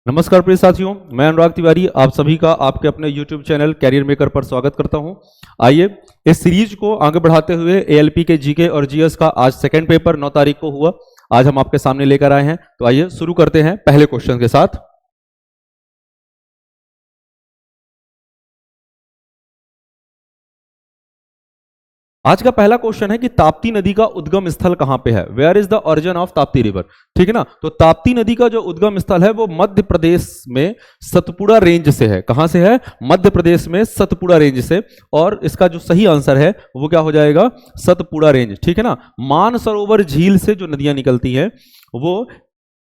नमस्कार प्रिय साथियों, मैं अनुराग तिवारी आप सभी का आपके अपने YouTube चैनल कैरियर मेकर पर स्वागत करता हूं। आइए इस सीरीज को आगे बढ़ाते हुए एएलपी के जीके और जीएस का आज सेकंड पेपर 9 तारीख को हुआ, आज हम आपके सामने लेकर आए हैं। तो आइए शुरू करते हैं पहले क्वेश्चन के साथ। आज का पहला क्वेश्चन है कि ताप्ती नदी का उद्गम स्थल कहां पे है। Where is the origin of Tapti river. ठीक है ना। तो ताप्ती नदी का जो उद्गम स्थल है वो मध्य प्रदेश में सतपुड़ा रेंज से है। कहां से है? मध्य प्रदेश में सतपुड़ा रेंज से। और इसका जो सही आंसर है वो क्या हो जाएगा? सतपुड़ा रेंज। ठीक है ना। मानसरोवर झील से जो नदियां निकलती हैं वो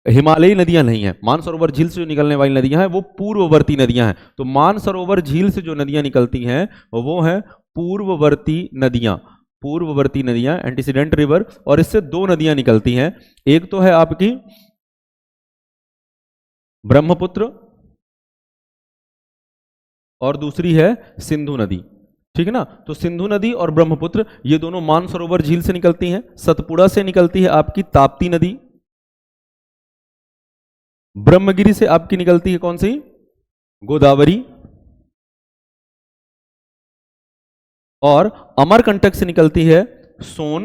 हिमालयी नदियां नहीं है। मानसरोवर झील से जो निकलने वाली नदियां हैं वो पूर्ववर्ती नदियां हैं। तो मानसरोवर झील से जो नदियां निकलती हैं वो है पूर्ववर्ती नदियां। पूर्ववर्ती नदियां एंटीसीडेंट रिवर। और इससे दो नदियां निकलती हैं, एक तो है आपकी ब्रह्मपुत्र और दूसरी है सिंधु नदी। ठीक है ना। तो सिंधु नदी और ब्रह्मपुत्र ये दोनों मानसरोवर झील से निकलती हैं। सतपुड़ा से निकलती है आपकी ताप्ती नदी। ब्रह्मगिरी से आपकी निकलती है कौन सी? गोदावरी। और अमरकंटक से निकलती है सोन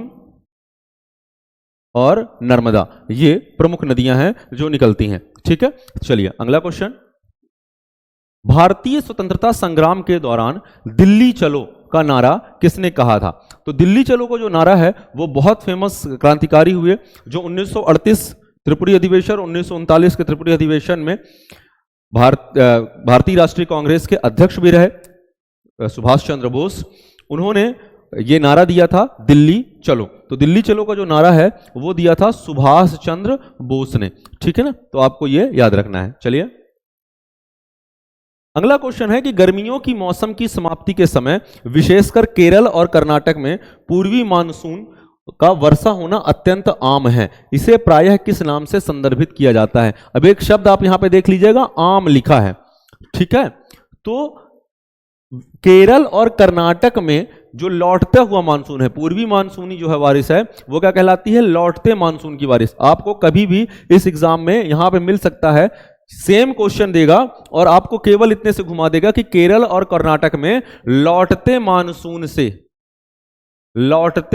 और नर्मदा। ये प्रमुख नदियां हैं जो निकलती हैं। ठीक है। चलिए अगला क्वेश्चन। भारतीय स्वतंत्रता संग्राम के दौरान दिल्ली चलो का नारा किसने कहा था? तो दिल्ली चलो का जो नारा है वो बहुत फेमस क्रांतिकारी हुए जो 1938 त्रिपुरी अधिवेशन, 1939 के त्रिपुरी अधिवेशन में भारतीय राष्ट्रीय कांग्रेस के अध्यक्ष भी रहे सुभाष चंद्र बोस। उन्होंने ये नारा दिया था दिल्ली चलो। तो दिल्ली चलो का जो नारा है वो दिया था सुभाष चंद्र बोस ने। ठीक है ना। तो आपको ये याद रखना है। चलिए अगला क्वेश्चन है कि गर्मियों की मौसम की समाप्ति के समय विशेषकर केरल और कर्नाटक में पूर्वी मानसून का वर्षा होना अत्यंत आम है। इसे प्रायः किस नाम से संदर्भित किया जाता है? अब एक शब्द आप यहां पे देख लीजिएगा, आम लिखा है। ठीक है। तो केरल और कर्नाटक में जो लौटता हुआ मानसून है, पूर्वी मानसूनी जो है बारिश है वो क्या कहलाती है? लौटते मानसून की बारिश। आपको कभी भी इस एग्जाम में यहां पे मिल सकता है, सेम क्वेश्चन देगा और आपको केवल इतने से घुमा देगा कि केरल और कर्नाटक में लौटते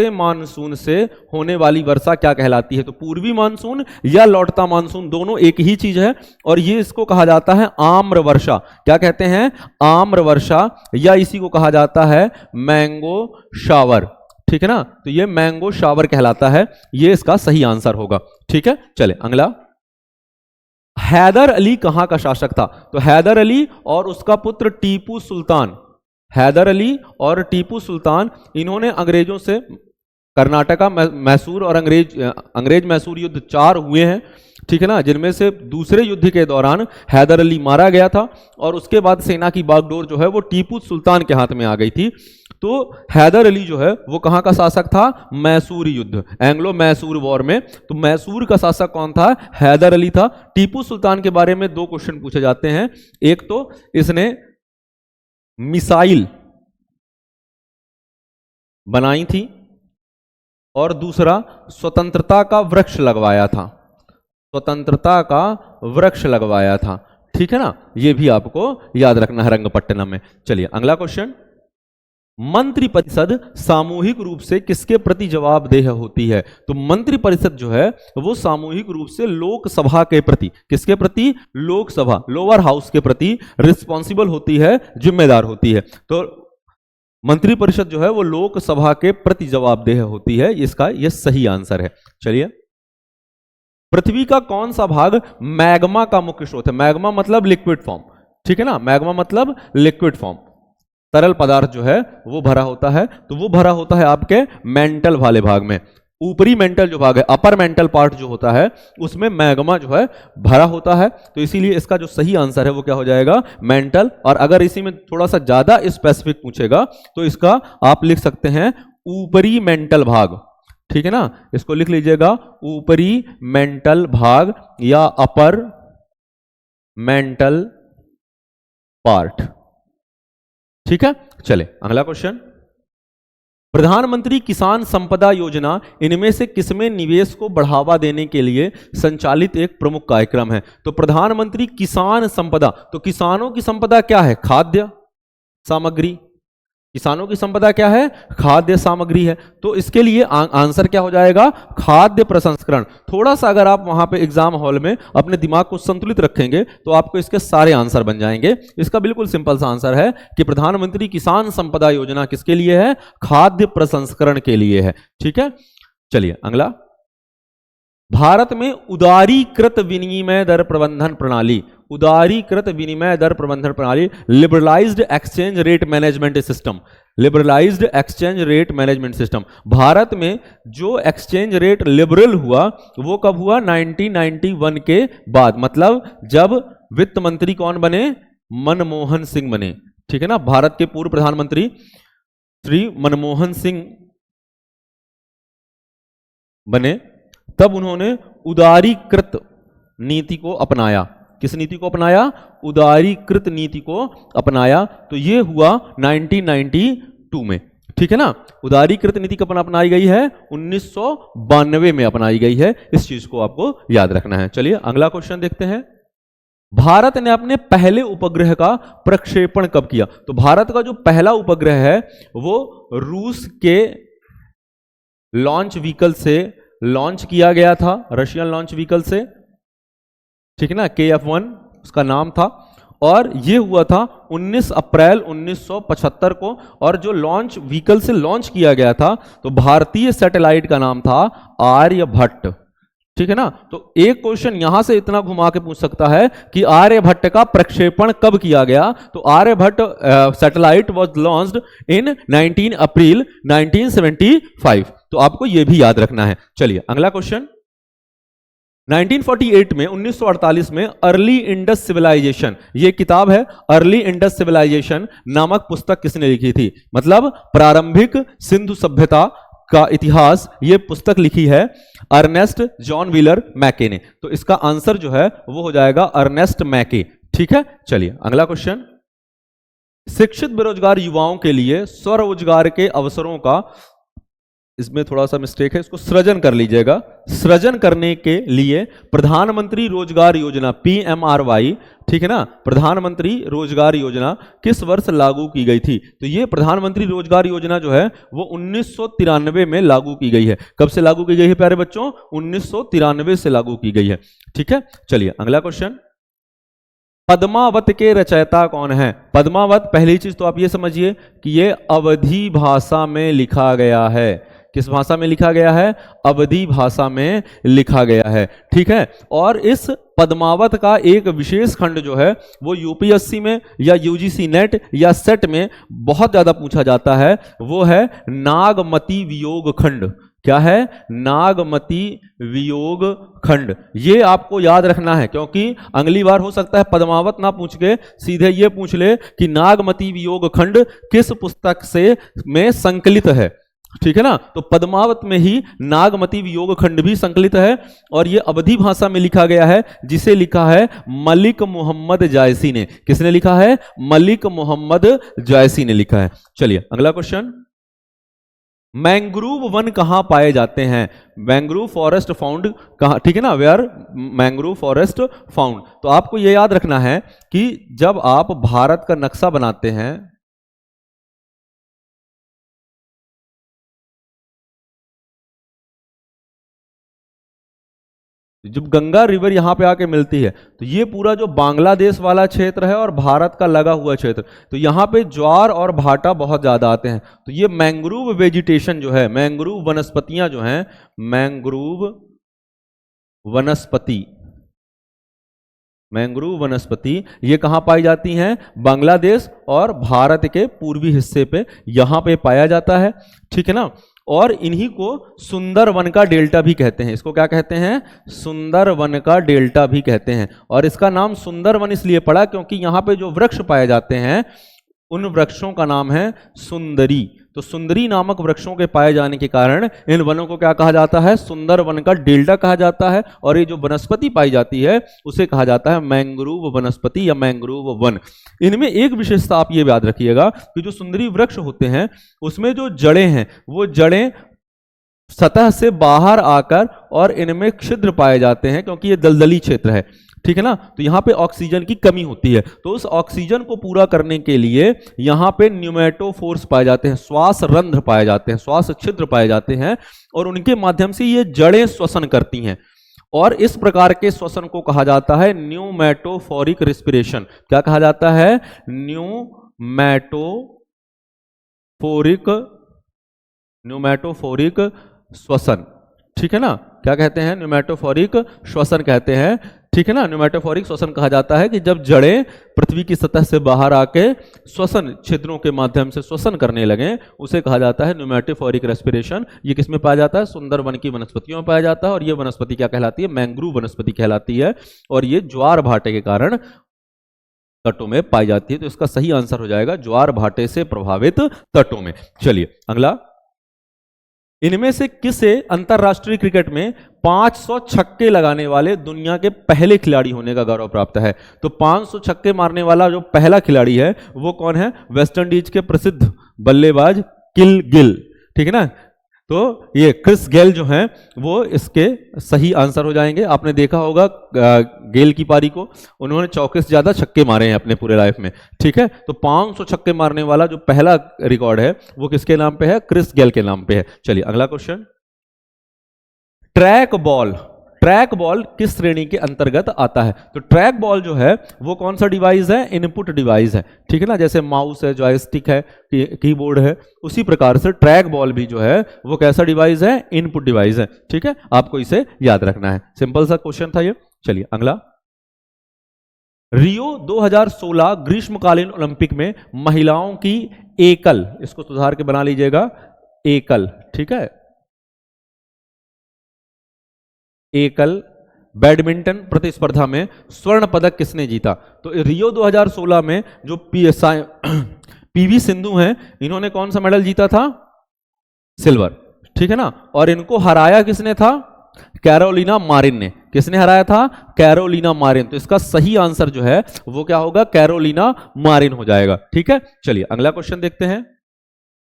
मानसून से होने वाली वर्षा क्या कहलाती है। तो पूर्वी मानसून या लौटता मानसून दोनों एक ही चीज है और ये इसको कहा जाता है आम्र वर्षा। क्या कहते हैं? आम्र वर्षा, या इसी को कहा जाता है मैंगो शावर। ठीक है ना। तो ये मैंगो शावर कहलाता है। ये इसका सही आंसर होगा। ठीक है। चले अगला। हैदर अली कहां का शासक था? तो हैदर अली और उसका पुत्र टीपू सुल्तान, हैदर अली और टीपू सुल्तान, इन्होंने अंग्रेजों से कर्नाटका, मैसूर और अंग्रेज मैसूर युद्ध 4 हुए हैं। ठीक है ना। जिनमें से दूसरे युद्ध के दौरान हैदर अली मारा गया था और उसके बाद सेना की बागडोर जो है वो टीपू सुल्तान के हाथ में आ गई थी। तो हैदर अली जो है वो कहां का शासक था? मैसूर युद्ध, एंग्लो मैसूर वॉर में। तो मैसूर का शासक कौन था? हैदर अली था। टीपू सुल्तान के बारे में 2 क्वेश्चन पूछे जाते हैं। एक तो इसने मिसाइल बनाई थी और दूसरा स्वतंत्रता का वृक्ष लगवाया था। स्वतंत्रता का वृक्ष लगवाया था। ठीक है ना। यह भी आपको याद रखना है रंगपट्टनम में। चलिए अगला क्वेश्चन। मंत्रिपरिषद सामूहिक रूप से किसके प्रति जवाबदेह होती है? तो मंत्रिपरिषद जो है वो सामूहिक रूप से लोकसभा के प्रति, किसके प्रति? लोकसभा, लोअर हाउस के प्रति रिस्पॉन्सिबल होती है, जिम्मेदार होती है। तो मंत्रिपरिषद जो है वो लोकसभा के प्रति जवाबदेह होती है। इसका यह सही आंसर है। चलिए पृथ्वी का कौन सा भाग मैग्मा का मुख्य स्रोत है? मैग्मा मतलब लिक्विड फॉर्म। ठीक है ना। मैग्मा मतलब लिक्विड फॉर्म, तरल पदार्थ जो है वो भरा होता है। तो वो भरा होता है आपके मेंटल वाले भाग में। ऊपरी मेंटल जो भाग है, अपर मेंटल पार्ट जो होता है उसमें मैग्मा जो है भरा होता है। तो इसीलिए इसका जो सही आंसर है वो क्या हो जाएगा? मेंटल। और अगर इसी में थोड़ा सा ज्यादा स्पेसिफिक पूछेगा तो इसका आप लिख सकते हैं ऊपरी मेंटल भाग। ठीक है ना। इसको लिख लीजिएगा ऊपरी मेंटल भाग या अपर मेंटल पार्ट। ठीक है। चले अगला क्वेश्चन। प्रधानमंत्री किसान संपदा योजना इनमें से किसमें निवेश को बढ़ावा देने के लिए संचालित एक प्रमुख कार्यक्रम है? तो प्रधानमंत्री किसान संपदा, तो किसानों की संपदा क्या है? खाद्य सामग्री। किसानों की संपदा क्या है? खाद्य सामग्री है। तो इसके लिए आंसर क्या हो जाएगा? खाद्य प्रसंस्करण। थोड़ा सा अगर आप वहां पे एग्जाम हॉल में अपने दिमाग को संतुलित रखेंगे तो आपको इसके सारे आंसर बन जाएंगे। इसका बिल्कुल सिंपल सा आंसर है कि प्रधानमंत्री किसान संपदा योजना किसके लिए है? खाद्य प्रसंस्करण के लिए है। ठीक है, चलिए अगला। भारत में उदारीकृत विनिमय दर प्रबंधन प्रणाली, उदारीकृत विनिमय दर प्रबंधन प्रणाली, liberalised exchange rate management system, liberalised exchange rate management system. Bharat में जो एक्सचेंज रेट लिबरल हुआ वो कब हुआ? 1991 के बाद, मतलब जब वित्त मंत्री कौन बने? मनमोहन सिंह बने। ठीक है ना, भारत के पूर्व प्रधानमंत्री श्री मनमोहन सिंह बने, तब उन्होंने उदारीकृत नीति को अपनाया। किस नीति को अपनाया? उदारीकृत नीति को अपनाया। तो ये हुआ 1992 में। ठीक है ना, उदारीकृत नीति कब अपनाई गई है? 1992 में अपनाई गई है। इस चीज को आपको याद रखना है। चलिए अगला क्वेश्चन देखते हैं। भारत ने अपने पहले उपग्रह का प्रक्षेपण कब किया? तो भारत का जो पहला उपग्रह है वो रूस के लॉन्च व्हीकल से लॉन्च किया गया था, रशियन लॉन्च व्हीकल से। ठीक है ना, KF-1 उसका नाम था, और ये हुआ था 19 अप्रैल 1975 को। और जो लॉन्च व्हीकल से लॉन्च किया गया था तो भारतीय सैटेलाइट का नाम था आर्यभट्ट। ठीक है ना, तो एक क्वेश्चन यहां से इतना घुमा के पूछ सकता है कि आर्यभट्ट का प्रक्षेपण कब किया गया? तो Aryabhata satellite was launched in 19 April 1975। तो आपको यह भी याद रखना है। चलिए अगला क्वेश्चन। 1948 में 1948 में अर्ली इंडस सिविलाइजेशन, ये किताब है अर्ली इंडस सिविलाइजेशन नामक पुस्तक किसने लिखी थी? मतलब प्रारंभिक सिंधु सभ्यता का इतिहास, ये पुस्तक लिखी है अर्नेस्ट जॉन व्हीलर मैके ने। तो इसका आंसर जो है वो हो जाएगा अर्नेस्ट मैके। ठीक है, चलिए अगला क्वेश्चन। शिक्षित बेरोजगार युवाओं के लिए स्वरोजगार के अवसरों का, इसमें थोड़ा सा मिस्टेक है, इसको सृजन कर लीजिएगा। सृजन करने के लिए प्रधानमंत्री रोजगार योजना PMRY, ठीक है ना, प्रधानमंत्री रोजगार योजना किस वर्ष लागू की गई थी? तो ये प्रधानमंत्री रोजगार योजना जो है वो 1993 में लागू की गई है। कब से लागू की गई है प्यारे बच्चों? 1993 से लागू की गई है। ठीक है, चलिए अगला क्वेश्चन। पद्मावत के रचयिता कौन है? पद्मावत, पहली चीज तो आप ये समझिए कि ये अवधी भाषा में लिखा गया है। किस भाषा में लिखा गया है? अवधी भाषा में लिखा गया है। ठीक है, और इस पद्मावत का एक विशेष खंड जो है वो UPSC में या UGC नेट या सेट में बहुत ज्यादा पूछा जाता है, वो है नागमती वियोग खंड। क्या है? नागमती वियोग खंड। ये आपको याद रखना है क्योंकि अगली बार हो सकता है पद्मावत ना पूछ के सीधे ये पूछ ले कि नागमती वियोग खंड किस पुस्तक से में संकलित है। ठीक है ना, तो पद्मावत में ही नागमती वियोग खंड भी संकलित है, और यह अवधी भाषा में लिखा गया है, जिसे लिखा है मलिक मोहम्मद जायसी ने। किसने लिखा है? मलिक मोहम्मद जायसी ने लिखा है। चलिए अगला क्वेश्चन। मैंग्रोव वन कहां पाए जाते हैं? मैंग्रोव फॉरेस्ट फाउंड कहां? ठीक है ना, वेयर मैंग्रोव फॉरेस्ट फाउंड। तो आपको यह याद रखना है कि जब आप भारत का नक्शा बनाते हैं, जब गंगा रिवर यहां पे आके मिलती है तो ये पूरा जो बांग्लादेश वाला क्षेत्र है और भारत का लगा हुआ क्षेत्र, तो यहां पे ज्वार और भाटा बहुत ज्यादा आते हैं। तो ये मैंग्रोव वेजिटेशन जो है, मैंग्रोव वनस्पतियां जो हैं, मैंग्रोव वनस्पति, मैंग्रोव वनस्पति ये कहां पाई जाती हैं? बांग्लादेश और भारत के पूर्वी हिस्से पे यहां पे पाया जाता है। ठीक है ना, और इन्हीं को सुंदर वन का डेल्टा भी कहते हैं। इसको क्या कहते हैं? सुंदर वन का डेल्टा भी कहते हैं। और इसका नाम सुंदर वन इसलिए पड़ा क्योंकि यहाँ पे जो वृक्ष पाए जाते हैं उन वृक्षों का नाम है सुंदरी। तो सुंदरी नामक वृक्षों के पाए जाने के कारण इन वनों को क्या कहा जाता है? सुंदर वन का डेल्टा कहा जाता है। और ये जो वनस्पति पाई जाती है उसे कहा जाता है मैंग्रोव वनस्पति या मैंग्रोव वन। इनमें एक विशेषता आप ये याद रखिएगा कि जो सुंदरी वृक्ष होते हैं उसमें जो जड़ें हैं वो जड़ें सतह से बाहर आकर और इनमें छिद्र पाए जाते हैं क्योंकि ये दलदली क्षेत्र है, ठीक है ना। तो यहां पे ऑक्सीजन की कमी होती है, तो उस ऑक्सीजन को पूरा करने के लिए यहां पे न्यूमेटोफोर्स पाए जाते हैं, श्वास रंध्र पाए जाते हैं, श्वास छिद्र पाए जाते हैं और उनके माध्यम से ये जड़ें श्वसन करती हैं। और इस प्रकार के श्वसन को कहा जाता है न्यूमेटोफोरिक रेस्पिरेशन। क्या कहा जाता है? न्यूमेटोफोरिक श्वसन, ठीक है ना। क्या कहते हैं? न्यूमेटोफोरिक श्वसन कहते हैं, ठीक है ना। न्यूमेटोफोरिक श्वसन कहा जाता है कि जब जड़ें पृथ्वी की सतह से बाहर आके श्वसन छिद्रों के माध्यम से श्वसन करने लगे उसे कहा जाता है न्यूमेटोफोरिक रेस्पिरेशन। ये किसमें पाया जाता है? सुंदर वन की वनस्पतियों में पाया जाता है। और ये वनस्पति क्या कहलाती है? मैंग्रोव वनस्पति कहलाती है। और ये ज्वार भाटे के कारण तटों में पाई जाती है। तो इसका सही आंसर हो जाएगा ज्वार भाटे से प्रभावित तटों में। चलिए अगला, इनमें से किसे अंतरराष्ट्रीय क्रिकेट में 500 छक्के लगाने वाले दुनिया के पहले खिलाड़ी होने का गौरव प्राप्त है? तो 500 छक्के मारने वाला जो पहला खिलाड़ी है वो कौन है? वेस्ट इंडीज के प्रसिद्ध बल्लेबाज किल गिल, ठीक है ना। तो ये क्रिस गेल जो हैं वो इसके सही आंसर हो जाएंगे। आपने देखा होगा गेल की पारी को, उन्होंने 34 से ज्यादा छक्के मारे हैं अपने पूरे लाइफ में, ठीक है। तो 500 छक्के मारने वाला जो पहला रिकॉर्ड है वो किसके नाम पे है? क्रिस गेल के नाम पे है। चलिए अगला question, track ball. Track ball किस श्रेणी के अंतर्गत आता है? तो ट्रैक बॉल जो है वो कौन सा डिवाइस है? इनपुट डिवाइस है, ठीक है ना। जैसे माउस है, जॉयस्टिक है, कीबोर्ड है, उसी प्रकार से ट्रैक बॉल भी जो है वो कैसा डिवाइस है? इनपुट डिवाइस है, ठीक है। आपको इसे याद रखना है, सिंपल सा क्वेश्चन था ये। चलिए अगला, रियो 2016 ग्रीष्मकालीन ओलंपिक में महिलाओं की एकल, इसको सुधार के बना लीजिएगा, एकल, ठीक है, एकल बैडमिंटन प्रतिस्पर्धा में स्वर्ण पदक किसने जीता? तो रियो 2016 में जो पीवी सिंधु हैं इन्होंने कौन सा मेडल जीता था? सिल्वर, ठीक है ना। और इनको हराया किसने था? कैरोलिना मारिन ने। किसने हराया था? Carolina Marin. तो इसका सही आंसर जो है वो क्या होगा? कैरोलिना मारिन हो जाएगा, ठीक है। चलिए अगला क्वेश्चन देखते हैं।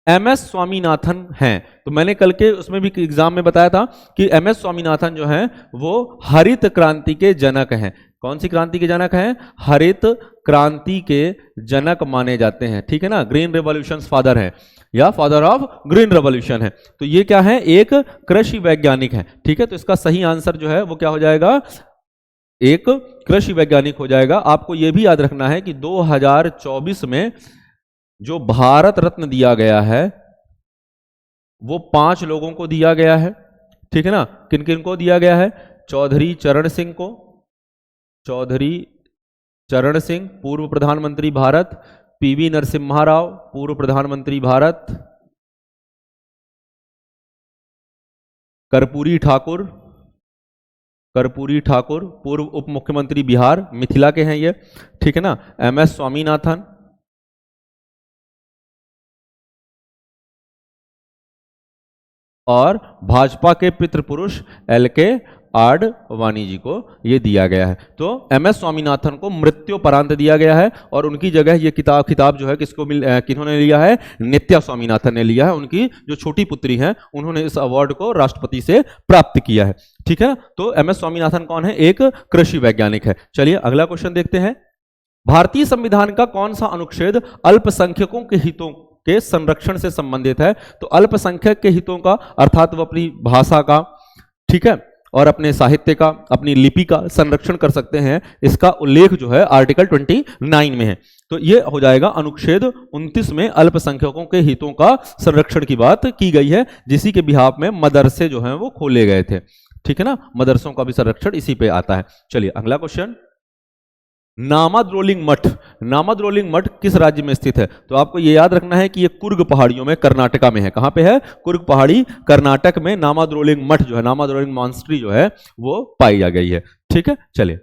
एमएस स्वामीनाथन हैं, तो मैंने कल के उसमें भी एग्जाम में बताया था कि एमएस स्वामीनाथन जो हैं वो हरित क्रांति के जनक हैं। कौन सी क्रांति के जनक हैं? हरित क्रांति के जनक माने जाते हैं, ठीक है ना। ग्रीन रेवोल्यूशन फादर हैं या फादर ऑफ ग्रीन रेवोल्यूशन है। तो ये क्या है? एक कृषि वैज्ञानिक है, ठीक है। तो इसका सही आंसर जो है वो क्या हो जाएगा? एक कृषि वैज्ञानिक हो जाएगा। आपको यह भी याद रखना है कि 2024 में जो भारत रत्न दिया गया है वो 5 लोगों को दिया गया है, ठीक है ना। किन किन को दिया गया है? चौधरी चरण सिंह को, चौधरी चरण सिंह पूर्व प्रधानमंत्री भारत, पीवी नरसिम्हा राव पूर्व प्रधानमंत्री भारत, कर्पूरी ठाकुर, कर्पूरी ठाकुर पूर्व उप मुख्यमंत्री बिहार, मिथिला के हैं ये, ठीक है ना। एमएस स्वामीनाथन, और भाजपा के पितृ पुरुष एलके आडवाणी जी को यह दिया गया है। तो एमएस स्वामीनाथन को मृत्योपरांत दिया गया है और उनकी जगह ये खिताब जो है किन्होंने लिया है? नित्या स्वामीनाथन ने लिया है। उनकी जो छोटी पुत्री हैं उन्होंने इस अवार्ड को राष्ट्रपति से प्राप्त किया है, ठीक है। तो एमएस स्वामीनाथन कौन है? एक कृषि वैज्ञानिक है। चलिए अगला क्वेश्चन देखते हैं। भारतीय संविधान का कौन सा अनुच्छेद अल्पसंख्यकों के हितों के संरक्षण से संबंधित है? तो अल्पसंख्यक के हितों का अर्थात वो अपनी भाषा का, ठीक है, और अपने साहित्य का, अपनी लिपि का संरक्षण कर सकते हैं, इसका उल्लेख जो है आर्टिकल 29 में है। तो ये हो जाएगा अनुच्छेद 29 में अल्पसंख्यकों के हितों का संरक्षण की बात की गई है, जिसी के बिहाफ में मदरसे जो हैं वो खोले गए थे, ठीक है ना। मदरसों का भी संरक्षण इसी पे आता है। चलिए अगला क्वेश्चन, नामाद्रोलिंग मठ। नामाद्रोलिंग मठ किस राज्य में स्थित है? तो आपको यह याद रखना है कि यह कुर्ग पहाड़ियों में कर्नाटका में है। कहां पे है? कुर्ग पहाड़ी कर्नाटक में नामाद्रोलिंग मठ जो है, नामाद्रोलिंग मॉन्स्ट्री जो है वो पाई जा गई है, ठीक है। चलिए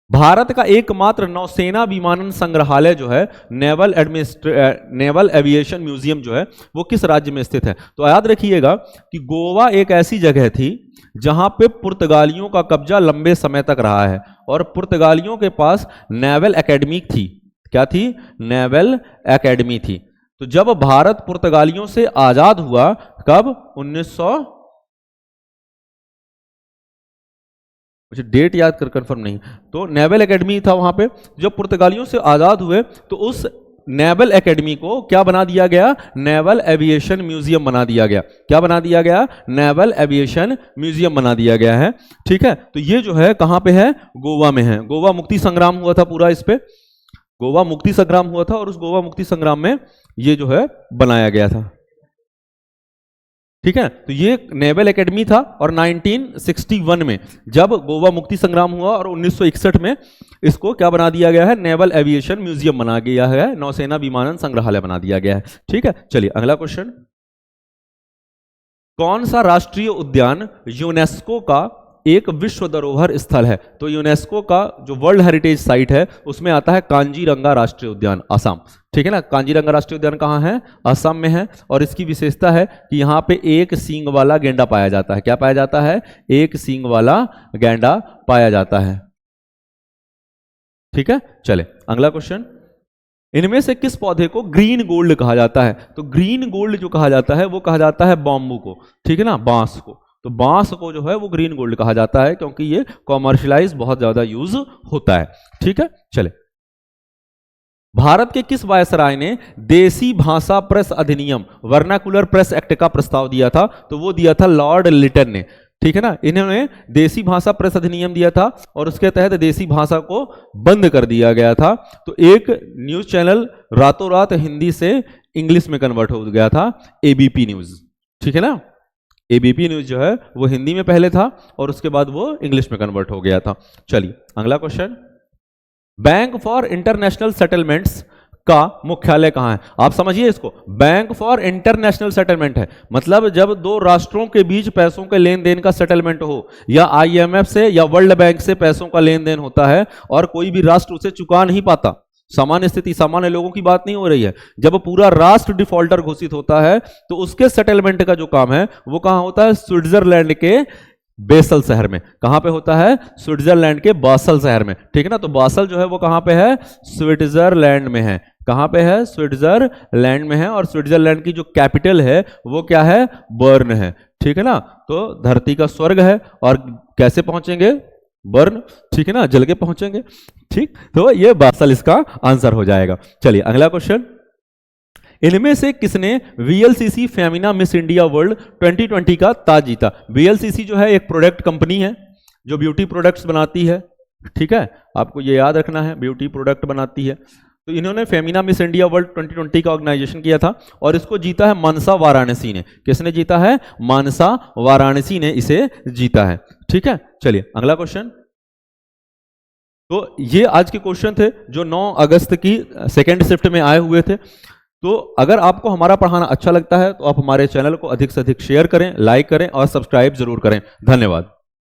भारत का एकमात्र नौसेना विमानन संग्रहालय जो है नेवल एविएशन म्यूजियम जो है वो किस राज्य में स्थित है? तो याद रखिएगा कि गोवा एक ऐसी जगह थी जहां पे पुर्तगालियों का कब्जा लंबे समय तक रहा है और पुर्तगालियों के पास नेवल एकेडमी थी। क्या थी? नेवल एकेडमी थी। तो जब भारत पुर्तगालियों से आजाद हुआ, कब? 1900, मुझे डेट याद कर कंफर्म नहीं, तो नेवल एकेडमी था वहां पे। जब पुर्तगालियों से आजाद हुए तो उस नेवल एकेडमी को क्या बना दिया गया? नेवल एविएशन म्यूजियम बना दिया गया। क्या बना दिया गया? नेवल एविएशन म्यूजियम बना दिया गया है। ठीक है, तो ये जो है कहां पे है? गोवा में है। गोवा मुक्ति संग्राम हुआ था पूरा, इस पे गोवा मुक्ति संग्राम हुआ था और उस गोवा मुक्ति संग्राम में ये जो है बनाया गया था। ठीक है, तो ये नेवल एकेडमी था और 1961 में जब गोवा मुक्ति संग्राम हुआ और 1961 में इसको क्या बना दिया गया है? नेवल एविएशन म्यूजियम बना दिया है, नौसेना विमानन संग्रहालय बना दिया गया है। ठीक है, चलिए अगला क्वेश्चन। कौन सा राष्ट्रीय उद्यान यूनेस्को का एक विश्व धरोहर स्थल है? तो यूनेस्को का जो वर्ल्ड हेरिटेज साइट है उसमें आता है कांजीरंगा राष्ट्रीय उद्यान, असम। ठीक है ना, कांजीरंगा राष्ट्रीय उद्यान कहाँ है? असम में है। और इसकी विशेषता है कि यहाँ पे एक सींग वाला गैंडा पाया जाता है। क्या पाया जाता है? एक सींग वाला गैंडा पाया जाता है। ठीक है, चले अगला क्वेश्चन। इनमें से किस पौधे को ग्रीन गोल्ड कहा जाता है? तो ग्रीन गोल्ड जो कहा जाता है वो कहा जाता है बॉम्बू को। ठीक है ना, बांस को। तो बांस को जो है वो ग्रीन गोल्ड कहा जाता है क्योंकि ये कॉमर्शियलाइज बहुत ज्यादा यूज होता है। ठीक है, चले। भारत के किस वायसराय ने देसी भाषा प्रेस अधिनियम वर्नाकुलर प्रेस एक्ट का प्रस्ताव दिया था? तो वो दिया था लॉर्ड लिटन ने। ठीक है ना, इन्होंने देसी भाषा प्रेस अधिनियम दिया था और उसके तहत देसी भाषा को बंद कर दिया गया था। तो एक न्यूज चैनल रातों रात हिंदी से इंग्लिश में कन्वर्ट हो गया था, एबीपी न्यूज। ठीक है ना, एबीपी न्यूज जो है वो हिंदी में पहले था और उसके बाद वो इंग्लिश में कन्वर्ट हो गया था। चलिए अगला question. Bank for international settlements का मुख्यालय कहां है? आप समझिए इसको, बैंक फॉर इंटरनेशनल सेटलमेंट है मतलब जब दो राष्ट्रों के बीच पैसों के लेन देन का सेटलमेंट हो, या आईएमएफ से या वर्ल्ड बैंक से पैसों का लेन देन होता है और कोई भी राष्ट्र उसे चुका नहीं पाता, सामान्य स्थिति, सामान्य लोगों की बात नहीं हो रही है, जब पूरा राष्ट्र डिफॉल्टर घोषित होता है तो उसके सेटलमेंट का जो काम है वो कहां होता है? स्विट्जरलैंड के बेसल शहर में। कहां पे होता है? स्विट्जरलैंड के बासल शहर में। ठीक है ना, तो बासल जो है वो कहां पे है? स्विट्जरलैंड में है। कहां पे है? स्विट्जरलैंड में है। और स्विट्जरलैंड की जो कैपिटल है वो क्या है? बर्न है। ठीक है ना, तो धरती का स्वर्ग है। और कैसे पहुंचेंगे? बर्न। ठीक है ना, जल के पहुंचेंगे। ठीक, तो ये बासल इसका आंसर हो जाएगा। चलिए अगला क्वेश्चन। इनमें से किसने VLCC Femina miss India world 2020 का ताज जीता? वीएलसीसी जो है एक प्रोडक्ट कंपनी है जो ब्यूटी प्रोडक्ट्स बनाती है। ठीक है, आपको ये याद रखना है, ब्यूटी प्रोडक्ट बनाती है। तो इन्होंने फेमिना मिस इंडिया वर्ल्ड 2020 का ऑर्गेनाइजेशन किया था और इसको जीता है मानसा वाराणसी ने। किसने जीता है? मानसा वाराणसी ने इसे जीता है। ठीक है, चलिए अगला क्वेश्चन। तो ये आज के क्वेश्चन थे जो 9 अगस्त की सेकेंड शिफ्ट में आए हुए थे। तो अगर आपको हमारा पढ़ाना अच्छा लगता है तो आप हमारे चैनल को अधिक से अधिक शेयर करें, लाइक करें और सब्सक्राइब जरूर करें। धन्यवाद।